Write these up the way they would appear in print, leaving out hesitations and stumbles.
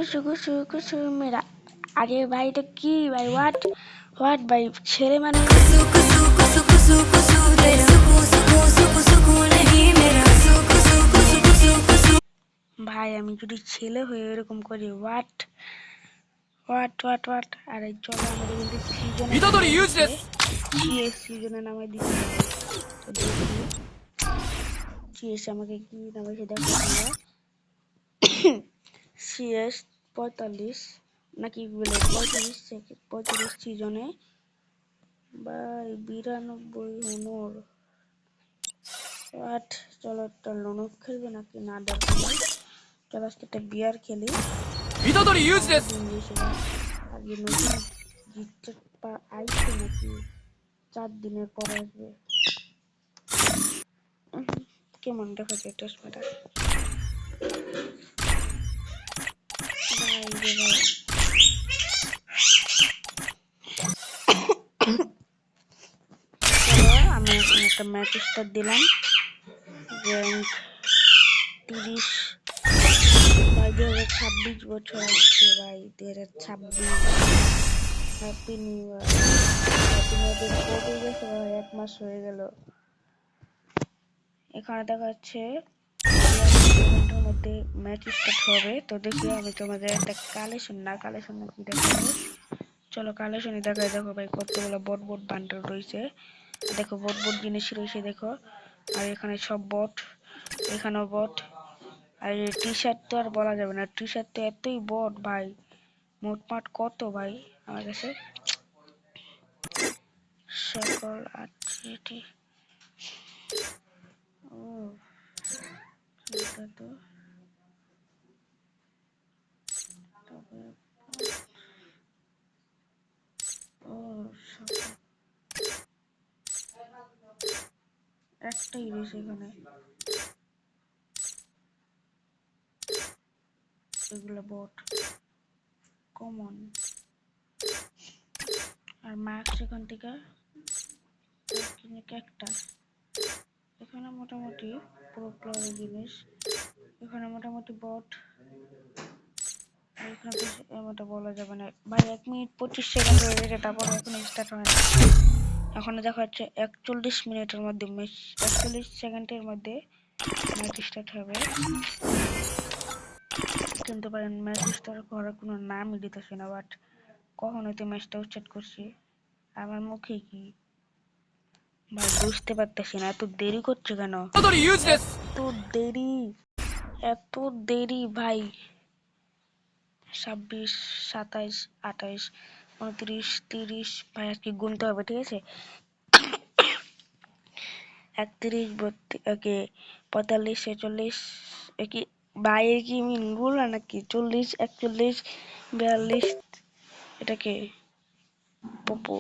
कुछ कुछ कुछ मेरा अरे भाई तो की भाई व्हाट भाई छेले माने ভাই আমি যদি ছেলে হয়ে এরকম করি হোয়াট আরে চলো আমাদের কিন্তু সিজনে সিএস সিজনে নামে দিতে হবে তো দেখি সিএস আমাকে কি নামে দেখো তোমরা সিএস 45 নাকি বলে 35 সিজনে ভাই 92 হুনর হোয়াট চলো একটা লোনক খেলবে নাকি না দরকার নেই চলো আজকে একটা বিয়ার খেলি Itadori useless আগে নতুন জিততে আইছে নাকি 4 দিনের পরে আসবে কেমন দেখা যায় টেস্টটা ভাই রে ভাই আমি এখন একটা ম্যাচ স্টার্ট দিলাম র্যাঙ্ক 30 ভাই 2026 বছর আসছে ভাই 2026 happy new year happy new year কবে গেছে ভাই 1 মাস হয়ে গেল এখানে দেখা যাচ্ছে মিনিটের মধ্যে ম্যাচ স্টার্ট হবে তো দেখি আমি তোমাদের একটা কালেকশন কি দেখাবো চলো কালেকশনে দেখাই দেখো ভাই কতগুলো বট বান্ডেল রয়েছে দেখো বট জিনিস রয়েছে দেখো আর এখানে সব বট এখানেও বট আর এই টি-শার্ট তো আর বলা যাবে না টি-শার্ট তো এতই বট ভাই মোটমাট কত ভাই আমার কাছে সকল আছে ও এটা তো তবে ও একটাই রয়েছে এখানে এগুলো বট কমন আর মার্কস এখান থেকে একটা এখানে মোটামুটি পুরো প্লেয়ারের জিনিস এখানে মোটামুটি বট এখানে এমনটা বলা যাবে না ভাই 1 মিনিট 25 সেকেন্ড হয়ে গেছে তারপর এখন স্টার্ট হয় না এখন দেখা যাচ্ছে 41 মিনিটের মধ্যে 41 সেকেন্ডের মধ্যে ম্যাচ স্টার্ট হবে কিন্তু ভাই ম্যাচ স্টার্ট করার কোনো নামই দিতেছে না বাট কখন হয়তো ম্যাচটা স্টার্ট করছি আমার মুখে কি ভাই বুঝতে পারতেছি না এত দেরি করছে কেন এত দেরি ভাই 26 27 28 29 30 ভাই আজকে গুনতে হবে ঠিক আছে 31 32 45 46 কি বাইরে কি মিনগুলো নাকি 40 41 42 এটাকে পপো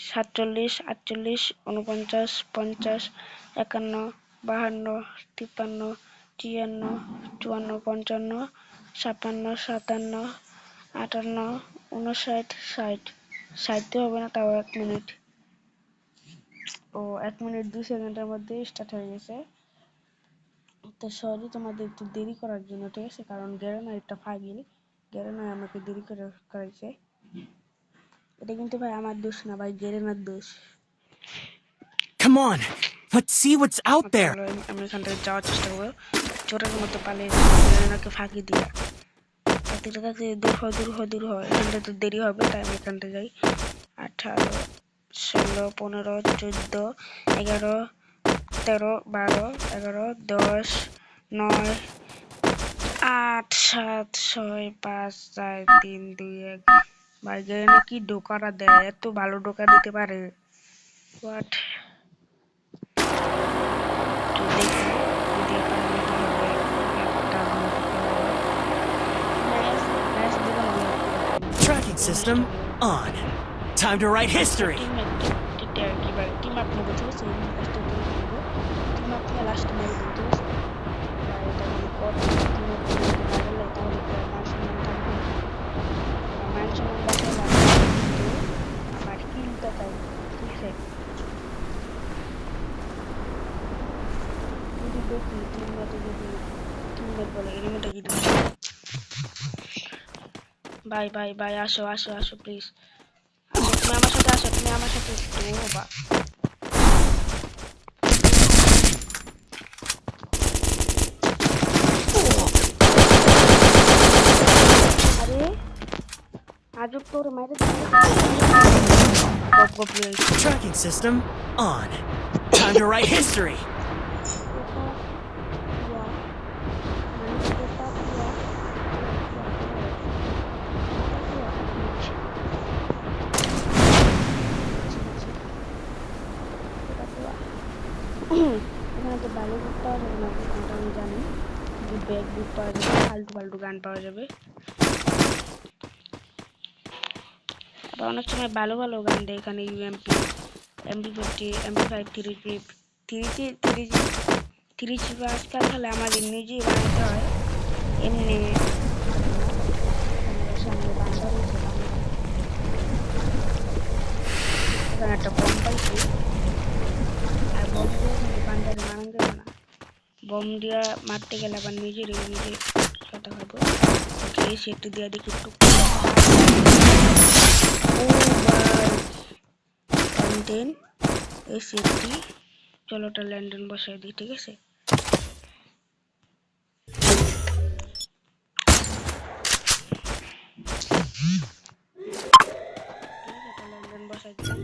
47 48 49 50 51 52 53 54 54 55 56 57 58 59 60 60 হবে না তাও 1 মিনিট ও 1 মিনিট 2 সেকেন্ডের মধ্যে স্টার্ট হয়ে গেছে তো সরি তোমাদের একটু দেরি করার জন্য ঠিক আছে কারণ গেরেনা একটা ফাগিল গেরেনা আমাকে দেরি করাইছে এটা কিন্তু ভাই আমার দোষ না ভাই গেরেনার দোষ Come on, let's see what's out there. আমি এখান থেকে যাওয়ার চেষ্টা করবো চোরের মতো পালিয়ে গেরেনাকে ফাঁকি দিয়ে তাতে দূর হয় এখানটা তো দেরি হবে তাই আমি এখানটা যাই 18 16 15 14 11 13 12 11 10 9 8 7 6 5 4 3 2 1 ভাই গেরেনা কি ঢোকাটা দেয় এত ভালো ঢোকা দিতে পারে what Tracking system on. Time to write history. দেখি 3 ম্যাচে যদি 3 ম্যাচ বলে এলিমিনেট ভাই ভাই ভাই আসো আসো আসো প্লিজ, তুমি আমার সাথে আসো, তুমি আমার সাথে ও বা আরে আজব তোর মাইরে গপ গপ Tracking system on. Time to write history. এখানে তো ভালো বুক পাওয়া যাবে না, ওটা আমি জানি, যে ব্যাগ বুক পাওয়া যাবে, ফালতু ফালতু গান পাওয়া যাবে, আবার অনেক সময় ভালো ভালো গান দেয় এখানে, ইউএমপি, এমপি50, এমপি5, থ্রি জি আজকাল তাহলে আমাদের নিজেই বানাতে হয় এমনি। সামনে বান্দা রয়েছে, এখানে একটা বম পাইছি, আর বম দিয়ে কিন্তু বান্দারে মারান যাবে না, বম দিয়া মারতে গেলে আবার নিজে সাথে খাবো। ওকে সেটি দিয়ে দেখি একটু ও ভাই ল্যান্ডেন, এই সেটটি চলো ওটা ল্যান্ডেন বসাই দিই, ঠিক আছে। ল্যান্ডেন বসাই দিলাম,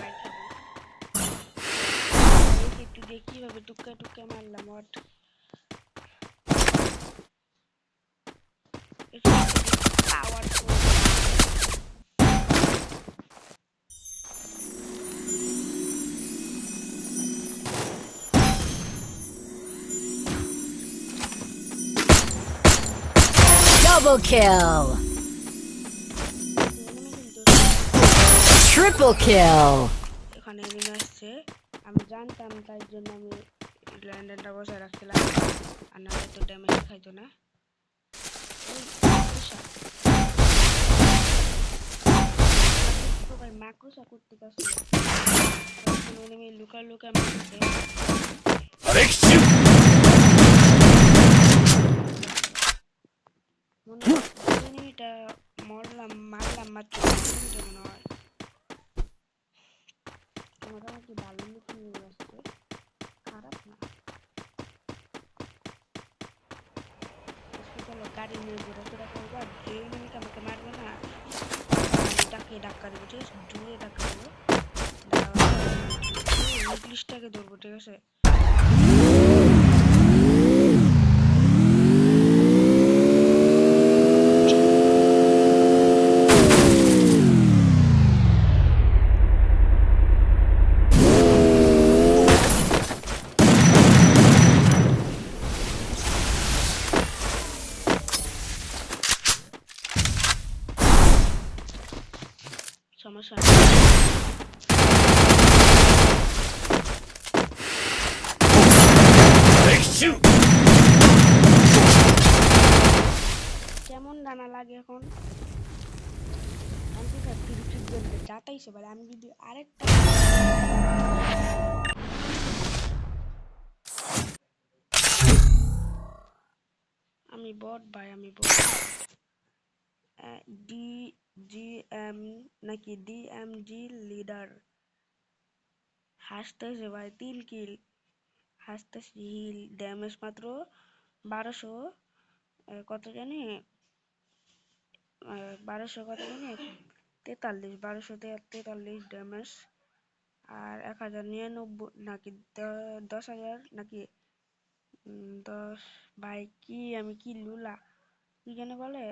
মাইর খাবো না। এই সেটটি দিয়ে কিভাবে টুক্কা টুক্কা মারলাম, what powerful. Double kill! Triple kill! এখানে এনিমি আসছে, আমি জানতাম, তাই জন্য আমি ল্যান্ডেনটা বসায় রাখছিলাম, আর নাহলে তো ড্যামেজ খাইতো না। ভাই মাকড়সা করতে পারছি, এনিমি লুকা লুকা মারছে, এনিমিটা মারলাম মাত্র মনে হয়, মোটামুটি ভালো লুক নিয়ে আসছে, খারাপ না। চলো গাড়ি নিয়ে ঘোরাফেরা করবো, আর যে এনিমিটা আমাকে মারবে না আমি তাকে ধাক্কা দেবো, ঠিক আছে, জোরে ধাক্কা দেবো, ইংলিশটাকে ধরবো, ঠিক আছে। সমস্যা নেই, কেমন ডানা লাগে এখন, যাতাইছে বলে আমি যদি আরেকটা আমি বট ভাই, আমি বট, ডি জি এম নাকি ডিএমজি লিডার, হাসতেছে ভাই, 3 কিল, হাসতেছে, হিল ড্যামেজ মাত্র 1200, কত জানি, 1200 কত জানি, 43, 1243 ড্যামেজ, আর 1099 নাকি 10,000 নাকি 10, ভাই কি আমি কি লুলা, কি জানে বলে,